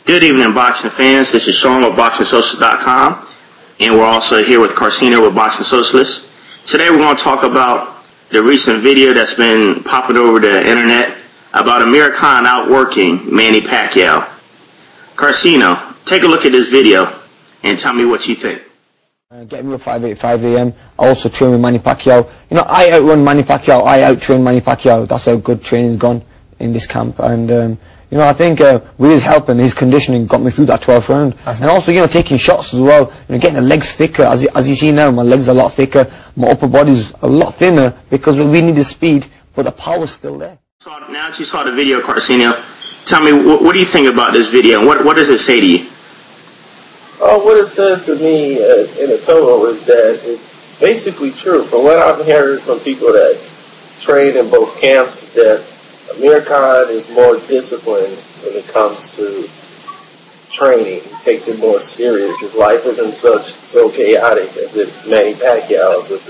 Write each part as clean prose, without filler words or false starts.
Good evening, boxing fans. This is Sean with BoxingSocialist.com, and we're also here with Karceno with Boxing Socialist. Today we're going to talk about the recent video that's been popping over the internet about Amir Khan outworking Manny Pacquiao. Karceno, take a look at this video and tell me what you think. Get me up 5:85 a.m. I also train with Manny Pacquiao. You know, I outrun Manny Pacquiao. I out-train Manny Pacquiao. That's how good training's gone in this camp. And you know, I think with his help and his conditioning got me through that 12th round. And also, you know, taking shots as well. You know, getting the legs thicker. As you see now, my legs are a lot thicker. My upper body's a lot thinner because we need the speed, but the power's still there. So now that you saw the video, Karceno, tell me, what do you think about this video, and what does it say to you? What it says to me in a total is that it's basically true. From what I've heard from people that train in both camps, that Amir Khan is more disciplined when it comes to training. He takes it more serious. His life isn't so chaotic as if Manny Pacquiao's, with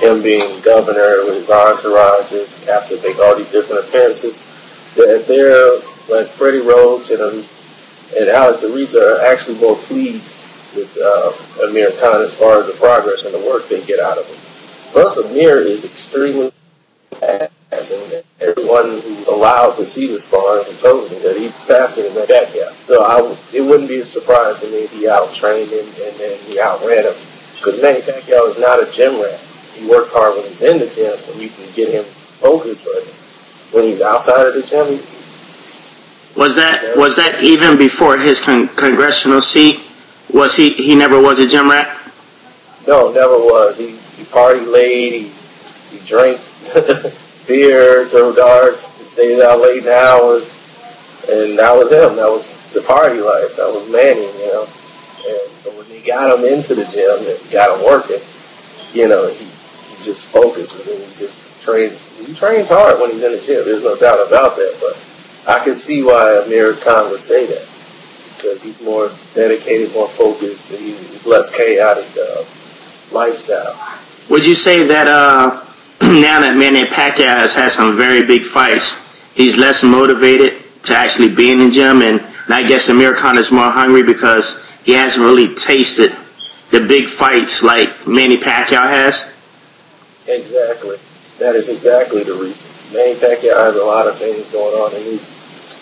him being governor, with his entourage, have to make all these different appearances. That they're like Freddie Roach and Alex Ariza are actually more pleased with Amir Khan as far as the progress and the work they get out of him. Plus, Amir is extremely fast, and everyone who's allowed to see the sparring told me that he's faster than Pacquiao. So it wouldn't be a surprise to me if he out-trained him and then he outran him. Because Manny Pacquiao is not a gym rat. He works hard when he's in the gym, and you can get him focused, but when he's outside of the gym, Was that even before his congressional seat? He never was a gym rat? No, never was. He partied late, he drank beer, threw darts, he stayed out late hours, and that was him. That was the party life. That was Manny, you know. And when they got him into the gym and got him working, you know, he just focused with him. He just trains. He trains hard when he's in the gym. There's no doubt about that, but I can see why Amir Khan would say that, because he's more dedicated, more focused, and he's less chaotic lifestyle. Would you say that now that Manny Pacquiao has had some very big fights, he's less motivated to actually be in the gym, and I guess Amir Khan is more hungry because he hasn't really tasted the big fights like Manny Pacquiao has? Exactly. That is exactly the reason. Manny Pacquiao has a lot of things going on, and he's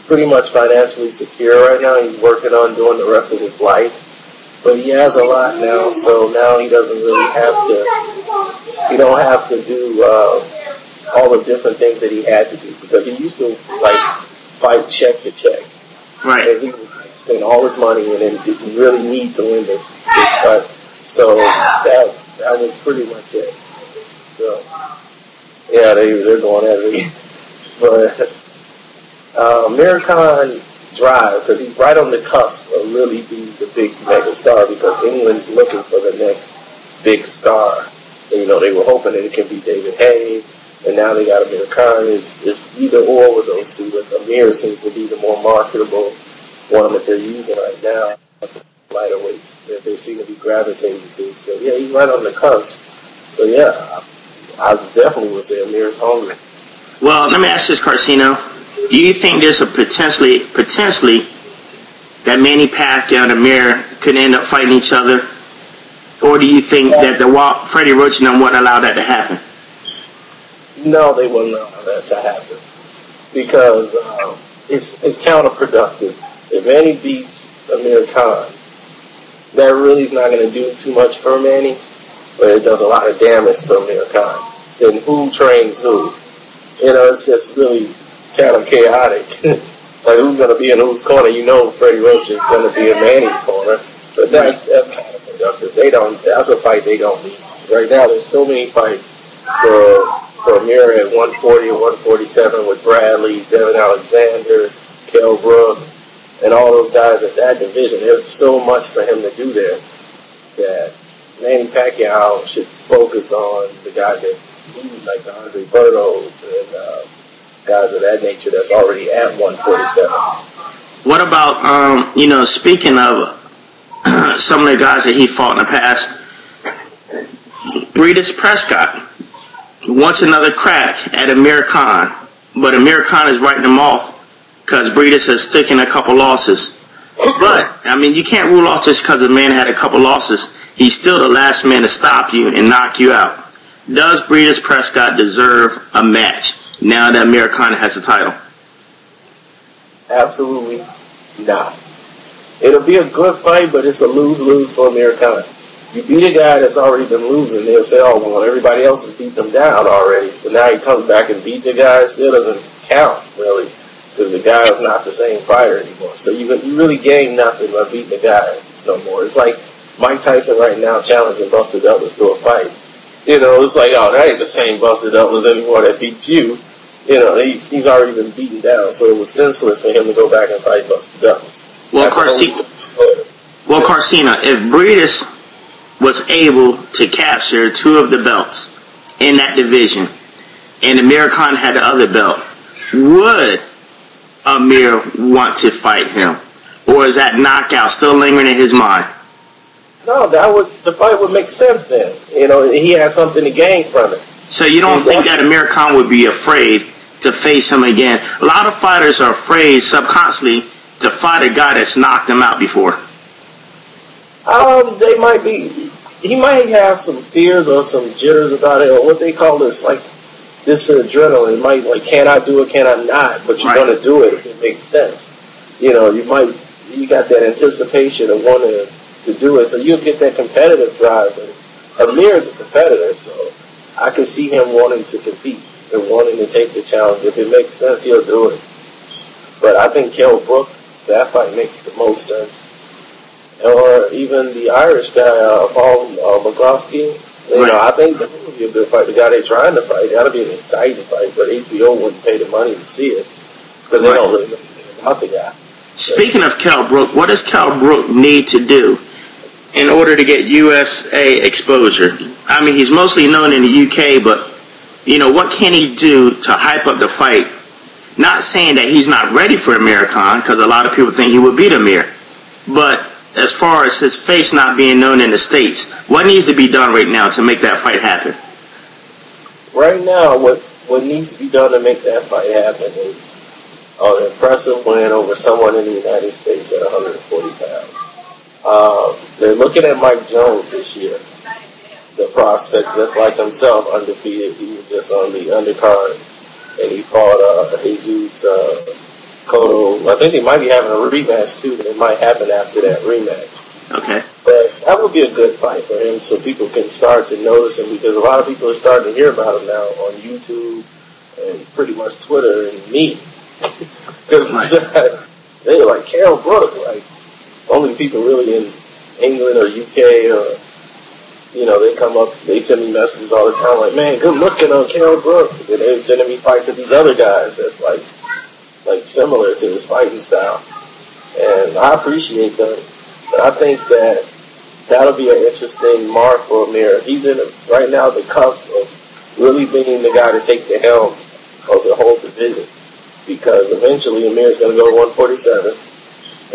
pretty much financially secure right now. He's working on doing the rest of his life. But he has a lot now, so now he doesn't really have to do all the different things that he had to do, because he used to fight check to check. Right. And he would spend all his money and then didn't really need to win the fight. So that was pretty much it. So yeah, they're going at it. But Amir Khan drive, because he's right on the cusp of really being the big mega star, because England's looking for the next big star. You know, they were hoping that it can be David Haye, and now they got Amir Khan. It's either or with those two, but Amir seems to be the more marketable one that they're using right now, lighter weights that they seem to be gravitating to. So yeah, he's right on the cusp. So yeah, I definitely would say Amir's hungry. Well, let me ask this, Karceno. Do you think there's a potentially that Manny Pacquiao and Amir could end up fighting each other? Or do you think that Freddie Roach and them wouldn't allow that to happen? No, they wouldn't allow that to happen, because it's counterproductive. If Manny beats Amir Khan, that really is not going to do too much for Manny, but it does a lot of damage to Amir Khan. Then who trains who? You know, it's just really kind of chaotic. Like, who's going to be in whose corner? You know, Freddie Roach is going to be in Manny's corner, but that's counterproductive. That's a fight they don't need. Right now, there's so many fights for Amir at 140 and 147 with Bradley, Devin Alexander, Kell Brook, and all those guys at that division. There's so much for him to do there that Manny Pacquiao should focus on the guys that lead, like the Andre Bertos and guys of that nature that's already at 147. What about, you know, speaking of some of the guys that he fought in the past, Breidis Prescott wants another crack at Amir Khan, but Amir Khan is writing him off because Breidis has taken a couple losses. But, I mean, you can't rule off just because a man had a couple losses. He's still the last man to stop you and knock you out. Does Breidis Prescott deserve a match now that Amir Khan has the title? Absolutely not. It'll be a good fight, but it's a lose-lose for Amir Khan. You beat a guy that's already been losing, they'll say, oh, well, everybody else has beat them down already. So now he comes back and beat the guy. It still doesn't count, really, because the guy is not the same fighter anymore. So you really gain nothing by beating the guy no more. It's like Mike Tyson right now challenging Buster Douglas to a fight. You know, it's like, oh, that ain't the same Buster Douglas anymore that beat you. You know, he's already been beaten down, so it was senseless for him to go back and fight Buster Douglas. Well, Karceno, if Breidis was able to capture 2 of the belts in that division, and Amir Khan had the other belt, would Amir want to fight him? Or is that knockout still lingering in his mind? No, the fight would make sense then. You know, he has something to gain from it. So you don't think that Amir Khan would be afraid to face him again? A lot of fighters are afraid subconsciously to fight a guy that's knocked them out before. They might be. He might have some fears or some jitters about it, or what they call this, like this adrenaline. It might like, can I do it? Can I not? But you're gonna do it if it makes sense. You know, you got that anticipation of wanting to do it, so you'll get that competitive drive. And Amir is a competitor, so I can see him wanting to compete and wanting to take the challenge. If it makes sense, he'll do it. But I think Kell Brook, that fight makes the most sense. Or even the Irish guy, Paul McGrosky. You know, I think that would be a good fight. The guy they're trying to fight, that'll be an exciting fight, but HBO wouldn't pay the money to see it because they don't really know anything about the guy. Speaking of Kell Brook, what does Kell Brook need to do in order to get USA exposure? I mean, he's mostly known in the UK, but, you know, what can he do to hype up the fight? Not saying that he's not ready for Amir Khan, because a lot of people think he would beat Amir. But as far as his face not being known in the States, what needs to be done right now to make that fight happen? Right now, what needs to be done to make that fight happen is an impressive win over someone in the United States at 140 pounds. They're looking at Mike Jones this year, the prospect, just like himself, undefeated. He was just on the undercard, and he fought Jesus Cotto. I think they might be having a rematch too, but it might happen after that rematch. Okay. But that would be a good fight for him, so people can start to notice him, because a lot of people are starting to hear about him now on YouTube and pretty much Twitter and me. Because they're like, Kell Brook, like, only people really in England or UK or, you know, they come up, they send me messages all the time like, man, good looking on Kell Brook. And they're sending me fights of these other guys that's like similar to his fighting style. And I appreciate that. But I think that that'll be an interesting mark for Amir. He's in right now the cusp of really being the guy to take the helm of the whole division. Because eventually Amir's going to go to 147.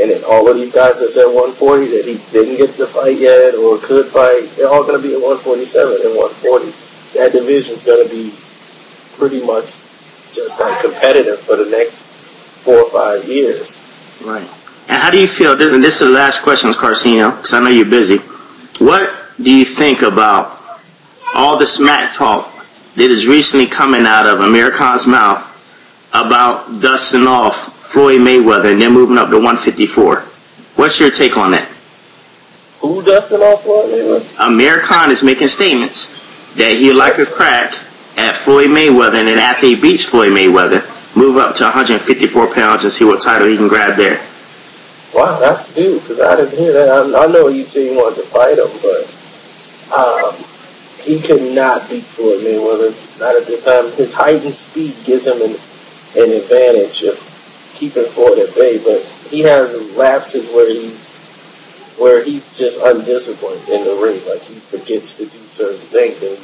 And then all of these guys that's at 140 that he didn't get to fight yet or could fight, they're all going to be at 147 and 140. That division's going to be pretty much just like competitive for the next 4 or 5 years. Right. And how do you feel, and this is the last question, Karceno, because I know you're busy. What do you think about all the smack talk that is recently coming out of Amir Khan's mouth about dusting off Floyd Mayweather and then moving up to 154? What's your take on that? Who dusting off Floyd Mayweather? Amir Khan is making statements that he'd like a crack at Floyd Mayweather, and then after he beats Floyd Mayweather, move up to 154 pounds and see what title he can grab there. Wow, that's new, because I didn't hear that. I know you said he wanted to fight him, but he could not beat Floyd Mayweather, not at this time. His height and speed gives him an advantage of keeping Floyd at bay, but he has lapses where he's just undisciplined in the ring, like he forgets to do certain things and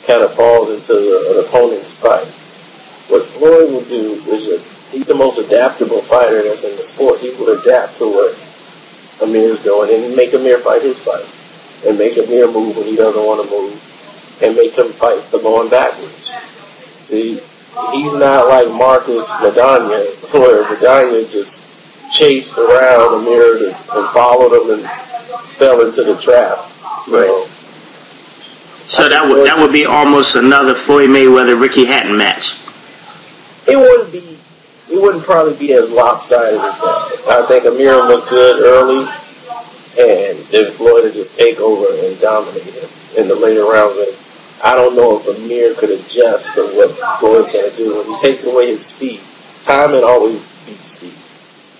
kind of falls into an opponent's fight. What Floyd will do is he's the most adaptable fighter that's in the sport. He will adapt to what Amir's doing and make Amir fight his fight, and make Amir move when he doesn't want to move, and make him fight for going backwards. See, he's not like Marcus Madonna, where Madonna just chased around Amir and followed him and fell into the trap. So that would be almost another Floyd Mayweather-Ricky Hatton match. It wouldn't probably be as lopsided as that. I think Amir looked good early, and then Floyd would just take over and dominate him in the later rounds. And I don't know if Amir could adjust to what Floyd's going to do. When he takes away his speed, timing always beats speed.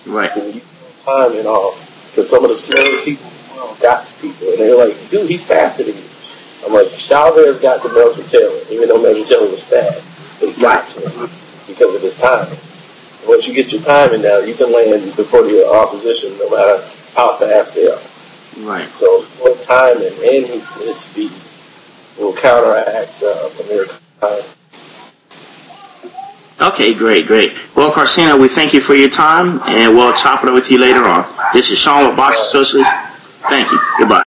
Right. So when you throw timing off, because some of the slowest people in the world got to people, and they're like, dude, he's faster than you. I'm like, Chavez got to Measure Taylor, even though Measure Taylor was fast. But he got to him because of his timing. Once you get your timing down, you can land before your opposition, no matter how fast they are. Right. So, more timing and his speed will counteract Amir Khan. Okay, great. Well, Karceno, we thank you for your time, and we'll chop it up with you later on. This is Sean with Boxing Socialist. Thank you. Goodbye.